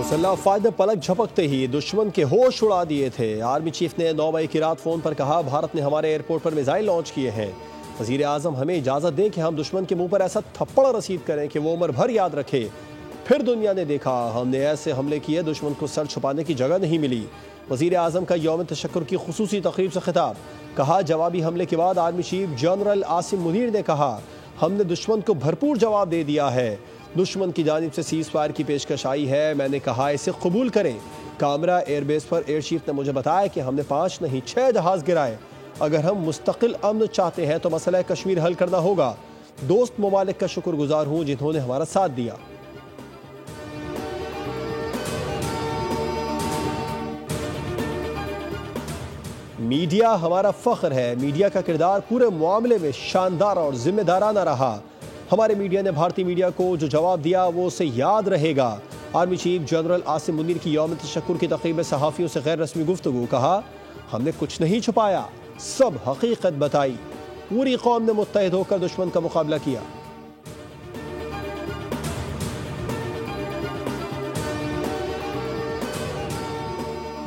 मुसल्लह अफवाज ने पलक झपकते ही दुश्मन के होश उड़ा दिए थे। आर्मी चीफ ने 9 मई की रात फोन पर कहा, भारत ने हमारे एयरपोर्ट पर मिसाइल लॉन्च किए हैं। वजीर आजम हमें इजाजत दें कि हम दुश्मन के मुंह पर ऐसा थप्पड़ रसीद करें कि वो उम्र भर याद रखे। फिर दुनिया ने देखा हमने ऐसे हमले किए, दुश्मन को सर छुपाने की जगह नहीं मिली। वजीर आजम का यौम तशक्कुर की खुसूसी तकरीब से खिताब। कहा, जवाबी हमले के बाद army chief general Asim Munir ने कहा, हमने दुश्मन को भरपूर जवाब दे दिया है। दुश्मन की जानिब से सीज फायर की पेशकश आई है, मैंने कहा इसे कबूल करें। कामरा एयरबेस पर एयर चीफ ने मुझे बताया कि हमने 5 नहीं 6 जहाज गिराए। अगर हम मुस्तकिल अमन चाहते हैं तो मसला कश्मीर हल करना होगा। दोस्त ममालिक का शुक्रगुजार हूँ जिन्होंने हमारा साथ दिया। मीडिया हमारा फख्र है। मीडिया का किरदार पूरे मामले में शानदार और जिम्मेदाराना रहा। हमारे मीडिया ने भारतीय मीडिया को जो जवाब दिया वो उसे याद रहेगा। Army chief general Asim Munir की यौम तशक्कुर की तकरीब में सहाफ़ियों से गैर रस्मी गुफ्तगू। कहा, हमने कुछ नहीं छुपाया, सब हकीकत बताई। पूरी कौम ने मुत्तहिद होकर दुश्मन का मुकाबला किया।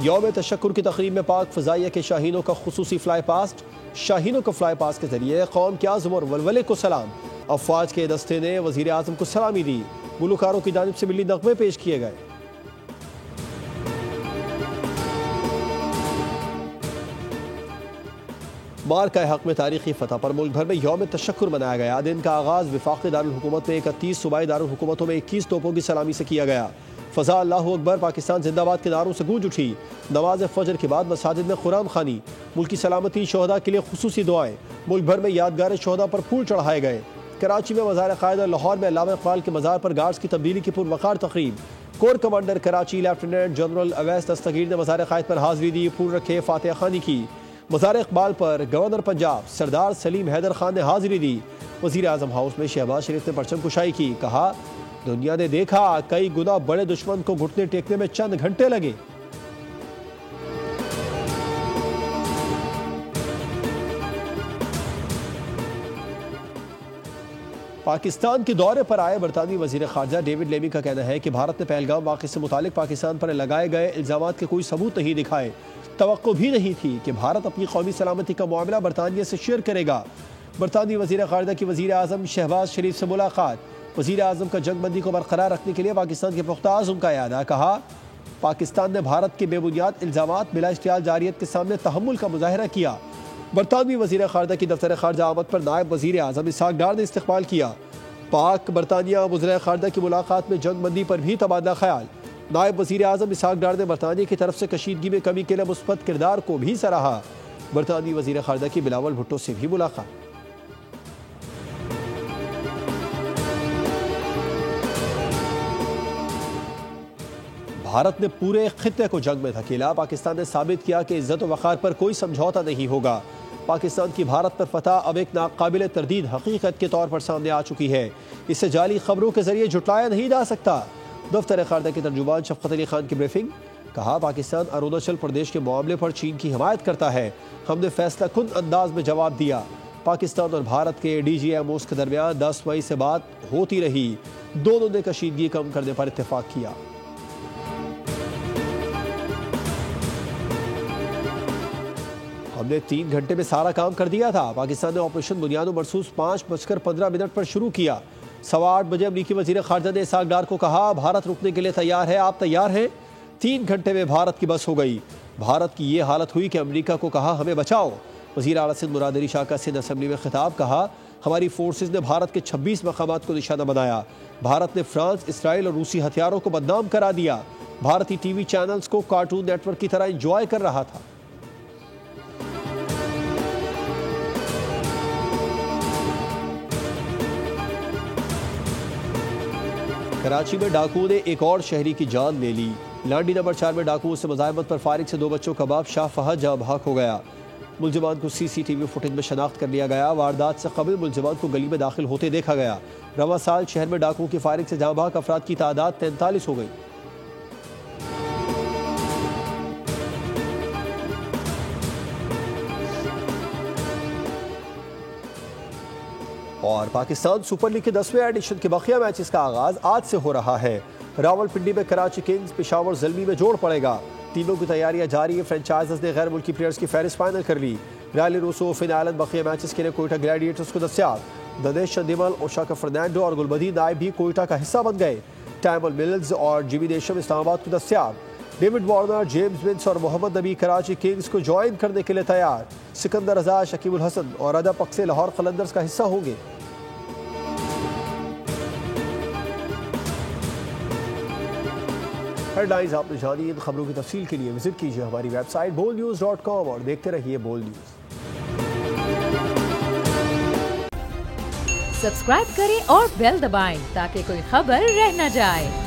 यौम तशक्कुर की तकरीब में पाक फ़ज़ाइया के शाहीनों का खुसूसी फ्लाई पास्ट। शाहीनों को फ्लाई पास्ट के जरिए कौम के आज़म और वलवले को सलाम। अफवाज के दस्ते ने वज़ीर आज़म को सलामी दी। गुलकारों की जानिब से मिली नग़मे पेश किए गए। मार्का हक में तारीखी फतह पर मुल्क भर में यौम तशक्कुर मनाया गया। दिन का आगाज़ वफाक़ी दारुल हुकूमत में 31, सूबाई दारुल हुकूमतों में 21 तोपों की सलामी से किया गया। फ़ज़ा अल्लाहु अकबर पाकिस्तान जिंदाबाद के नारों से गूंज उठी। नमाज फजर के बाद मसाजिद में कुरान खानी। मुल्क की सलामती, शोहदा के लिए खुसूसी दुआएं। मुल्क भर में यादगार शोहदा पर फूल चढ़ाए गए। कराची में मज़ार क़ायद और लाहौर में अल्लामा इक़बाल के मज़ार पर गार्ड्स की तब्दीली की पुरवकार तक़रीब। Corps commander Karachi lieutenant general Awais Dastgir ने मज़ार क़ायद पर हाज़िरी दी, फूल रखे, फातिहा खानी की। मज़ार इक़बाल पर गवर्नर पंजाब सरदार सलीम हैदर खान ने हाज़िरी दी। वज़ीर आज़म हाउस में शहबाज शरीफ ने परचम कुशाई की। कहा, दुनिया ने देखा कई गुना बड़े दुश्मन को घुटने टेकने में चंद घंटे लगे। पाकिस्तान के दौरे पर आए बरतानवी वज़ीर ख़ारजा डेविड लेमी का कहना है कि भारत ने पहलगाम वाक़े से मुतालिक पाकिस्तान पर लगाए गए इल्ज़ामात के कोई सबूत नहीं दिखाए। तवक्को भी नहीं थी कि भारत अपनी कौमी सलामती का मामला बरतानिया से शेयर करेगा। बरतानवी वज़ीर ख़ारजा की वज़ीर आज़म शहबाज शरीफ से मुलाकात। वज़ीर आज़म का जंगबंदी को बरकरार रखने के लिए पाकिस्तान के पुख्ता आज़म का यादा। कहा, पाकिस्तान ने भारत के बेबुनियाद इल्ज़ामात बिला इश्तियाल जारियत के सामने तहम्मुल का मुज़ाहरा किया। बरतानवी वज़ीर ख़ारजा की दफ्तर ख़ारजा आमद पर नायब वज़ीर आज़म इसहाक़ डार ने इस्तक़बाल किया। पाक बरतानिया वज़ीर ख़ारजा की मुलाकात में जंगबंदी पर भी तबादला ख्याल। नायब वज़ीर आज़म इसहाक़ डार ने बरतानिया की तरफ से कशीदगी में कमी के लिए मुस्बत किरदार को भी सराहा। बरतानवी वज़ीर ख़ारजा की बिलावल भुट्टो से भी मुलाकात। भारत ने पूरे खित्ते को जंग में धकेला। पाकिस्तान ने साबित किया कि इज्जत व वक़ार पर कोई समझौता नहीं होगा। पाकिस्तान की भारत पर फतह अब एक नाकाबिल तरदीद हकीकत के तौर पर सामने आ चुकी है। इसे जाली खबरों के जरिए झुटलाया नहीं जा सकता। दफ्तर ख़ारजा के तर्जुमान शफ़क़त अली खान की ब्रीफिंग। कहा, पाकिस्तान अरुणाचल प्रदेश के मामले पर चीन की हिमायत करता है। हमने फैसला कुन अंदाज में जवाब दिया। पाकिस्तान और भारत के DGMOs के दरमियान 10 मई से बात होती रही। दोनों ने कशीदगी कम करने पर इत्तेफाक किया। हमने 3 घंटे में सारा काम कर दिया था। पाकिस्तान ने ऑपरेशन बुनियाद मरसूस 5:15 पर शुरू किया। 8:15 बजे अमरीकी वज़ीर ख़ारजा ने इसहाक़ डार को कहा, भारत रुकने के लिए तैयार है, आप तैयार हैं? 3 घंटे में भारत की बस हो गई। भारत की ये हालत हुई कि अमरीका को कहा, हमें बचाओ। वज़ीर आला सिंध मुराद अली शाह का सिंध असम्बली में खिताब। कहा, हमारी फोर्सेज ने भारत के 26 मकामात को निशाना बनाया। भारत ने फ्रांस, इसराइल और रूसी हथियारों को बदनाम करा दिया। भारतीय TV चैनल्स को कार्टून नेटवर्क की तरह इंजॉय कर रहा था। कराची में डाकुओं ने एक और शहरी की जान ले ली। लांडी नंबर 4 में डाकुओं से मुज़ाहमत पर फारिग से 2 बच्चों का बाप शाह फहद जहां भाग हो गया। मुलजिमान को CCTV फुटेज में शनाख्त कर लिया गया। वारदात से कबल मुलजिमान को गली में दाखिल होते देखा गया। रवां साल शहर में डाकुओं की फारिग से जहां भाग अफराद की तादाद 43 हो गई। और पाकिस्तान सुपर लीग के 10वें एडिशन के बकिया मैचेस का आगाज आज से हो रहा है। रावलपिंडी में कराची किंग्स पेशावर ज़ल्मी में जोड़ पड़ेगा। टीमों की तैयारियां जारी है। फ्रेंचाइजर्स ने गैर मुल्की प्लेयर्स की फहरिस्त फाइनल कर ली। रैली रूसो फिन आइलैंड बकिया मैचेस के लिए कोयटा ग्लैडिएटर्स को दस्याब। दनेश चंदीमल, ओशाका फर्नांडो और गुलबदीन नाइब भी कोयटा का हिस्सा बन गए। टैमल मिल्स और जिमी नेशम इस्लामाबाद को दस्याब। डेविड वार्नर, जेम्स विंस और मोहम्मद नबी कराची किंग्स को ज्वाइन करने के लिए तैयार। सिकंदर रजा, शकीबुल हसन और अदब अक्से लाहौर कलंदर्स का हिस्सा होंगे। हेडलाइंस आपने जानी। इन खबरों की तफसील के लिए विजिट कीजिए हमारी वेबसाइट bolnews.com और देखते रहिए बोल न्यूज। सब्सक्राइब करें और बेल दबाएं ताकि कोई खबर रह न जाए।